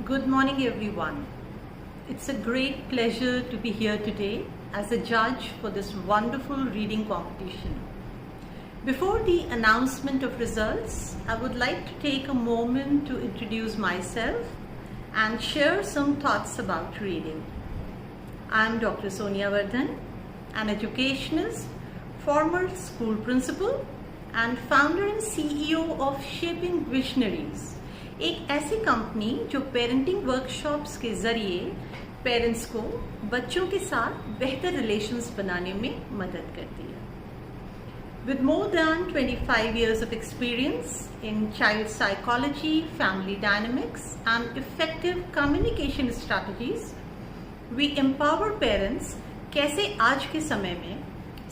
Good morning, everyone. It's a great pleasure to be here today as a judge for this wonderful reading competition. Before the announcement of results, I would like to take a moment to introduce myself and share some thoughts about reading. I'm Dr. Sonia Vardhan, an educationist, former school principal, and founder and CEO of Shaping Visionaries, एक ऐसी company जो parenting workshops के जरिए parents को बच्चों के साथ बेहतर रिलेशंस बनाने में मदद करती है. With more than 25 years of experience in child psychology, family dynamics, and effective communication strategies, we empower parents कैसे आज के समय में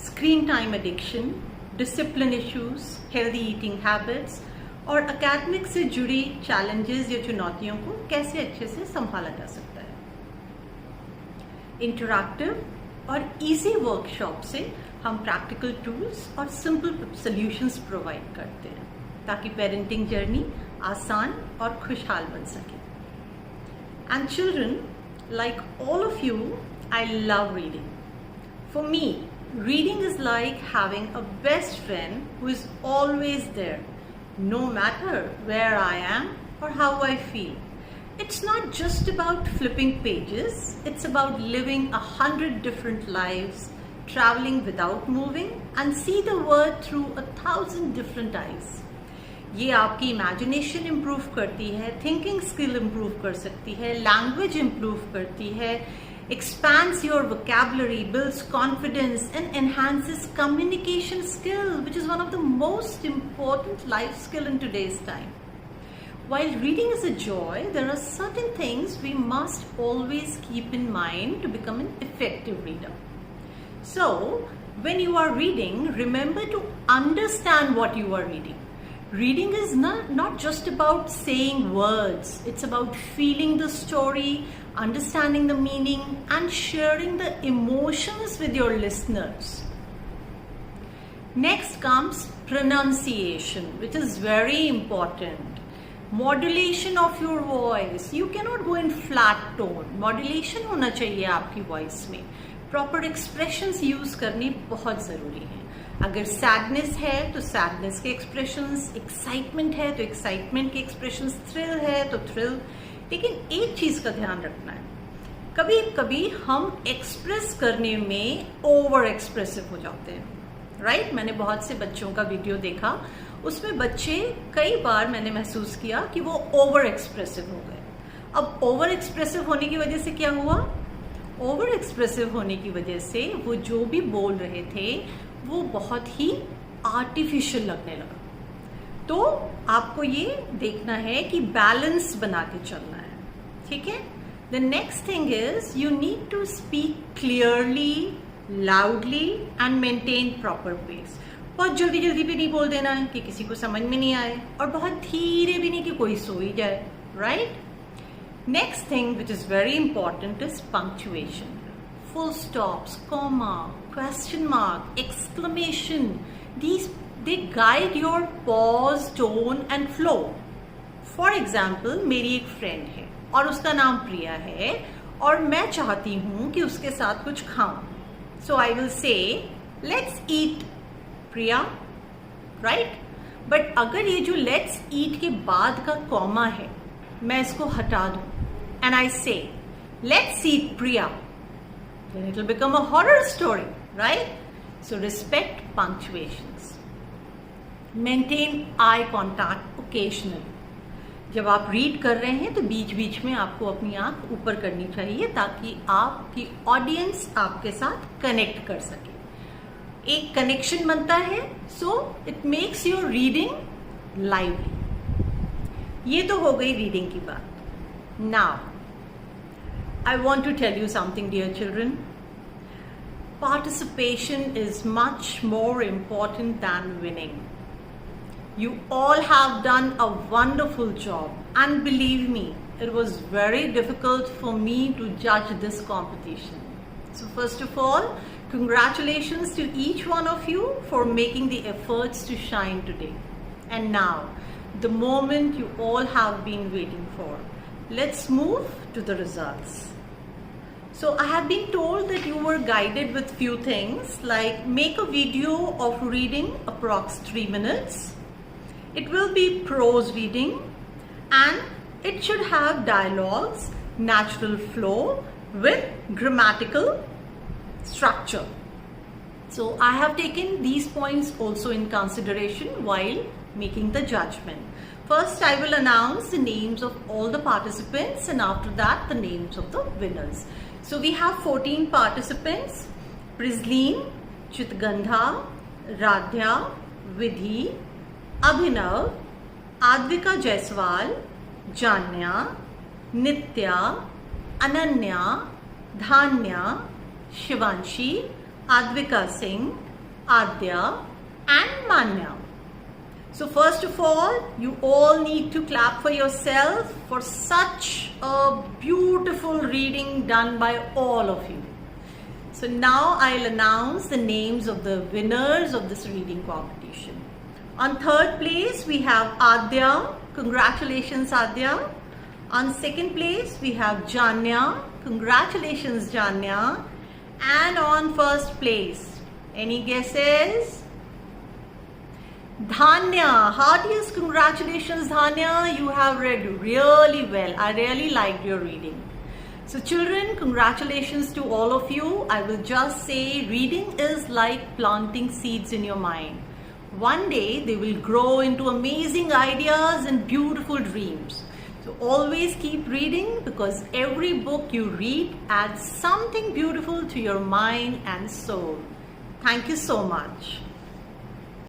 screen time addiction, discipline issues, healthy eating habits और एकेडमिक से जुड़ी चैलेंजेस या चुनौतियों को कैसे अच्छे से संभाला जा सकता है. इंटरैक्टिव और इजी वर्कशॉप से हम प्रैक्टिकल टूल्स और सिंपल सॉल्यूशंस प्रोवाइड करते हैं ताकि पेरेंटिंग जर्नी आसान और खुशहाल बन सके. And children, like all of you, I love reading. For me, reading is like having a best friend who is always there, no matter where I am or how I feel. It's not just about flipping pages, it's about living 100 different lives, traveling without moving, and see the world through 1,000 different eyes. ये आपकी imagination improve करती है, thinking skill improve कर सकती है, language improve करती है, expands your vocabulary, builds confidence, and enhances communication skill, which is one of the most important life skill in today's time. While reading is a joy, there are certain things we must always keep in mind to become an effective reader. So, when you are reading, remember to understand what you are reading. Reading is not just about saying words, it's about feeling the story, understanding the meaning, and sharing the emotions with your listeners. Next comes pronunciation, which is very important. Modulation of your voice. You cannot go in flat tone. Modulation होना चाहिए आपकी voice में. Proper expressions use करनी बहुत ज़रूरी है. अगर sadness है तो सैडनेस के एक्सप्रेशंस, एक्साइटमेंट है तो एक्साइटमेंट के एक्सप्रेशंस, थ्रिल है तो थ्रिल. लेकिन एक चीज का ध्यान रखना है, कभी कभी हम एक्सप्रेस करने में ओवर एक्सप्रेसिव हो जाते हैं. राइट? मैंने बहुत से बच्चों का वीडियो देखा, उसमें बच्चे कई बार मैंने महसूस किया कि वो ओवर एक्सप्रेसिव हो गए. अब ओवर एक्सप्रेसिव होने की वजह से क्या हुआ? ओवर एक्सप्रेसिव होने की वजह से वो जो भी बोल रहे थे वो बहुत ही आर्टिफिशियल लगने लगा. तो आपको ये देखना है कि बैलेंस बना के चलना है. ठीक है? The next thing is you need to speak clearly, loudly and maintain proper pace. बहुत जल्दी जल्दी भी नहीं बोल देना है कि किसी को समझ में नहीं आए, और बहुत धीरे भी नहीं कि कोई सो ही जाए. Right? Next thing which is very important is punctuation. Full stops, comma, question mark, exclamation. They guide your pause, tone and flow. For example, मेरी एक फ्रेंड है और उसका नाम प्रिया है और मैं चाहती हूँ कि उसके साथ कुछ खाऊं. So I will say, let's eat, Priya. Right? But अगर ये जो let's eat के बाद का कॉमा है, मैं इसको हटा दूं and I say, let's eat, Priya, then it will become a horror story, right? So respect punctuations. Maintain eye contact occasionally. जब आप रीड कर रहे हैं तो बीच बीच में आपको अपनी आंख ऊपर करनी चाहिए ताकि आपकी ऑडियंस आपके साथ कनेक्ट कर सके. एक कनेक्शन बनता है, so it makes your reading lively. ये तो हो गई रीडिंग की बात. Now I want to tell you something, dear children. Participation is much more important than winning. You all have done a wonderful job, and believe me, it was very difficult for me to judge this competition. So first of all, congratulations to each one of you for making the efforts to shine today. And now, the moment you all have been waiting for. let's move to the results. So I have been told that you were guided with few things like make a video of reading approx 3 minutes. It will be prose reading and it should have dialogues, natural flow with grammatical structure. So I have taken these points also in consideration while making the judgment. First, I will announce the names of all the participants and after that the names of the winners. So we have 14 participants: Prizleen, Chitgandha, Radhya, Vidhi, Abhinav, Advika Jaiswal, Janya, Nitya, Ananya, Dhanya, Shivanshi, Advika Singh, Adya and Manya. So first of all, you all need to clap for yourself for such a beautiful reading done by all of you. So now I'll announce the names of the winners of this reading competition. On third place, we have Adya. Congratulations, Adya. On second place, we have Janya. Congratulations, Janya. And on first place, any guesses? Dhanya. Heartiest congratulations, Dhanya. You have read really well. I really liked your reading. So children, congratulations to all of you. I will just say reading is like planting seeds in your mind. One day they will grow into amazing ideas and beautiful dreams. So always keep reading because every book you read adds something beautiful to your mind and soul. Thank you so much.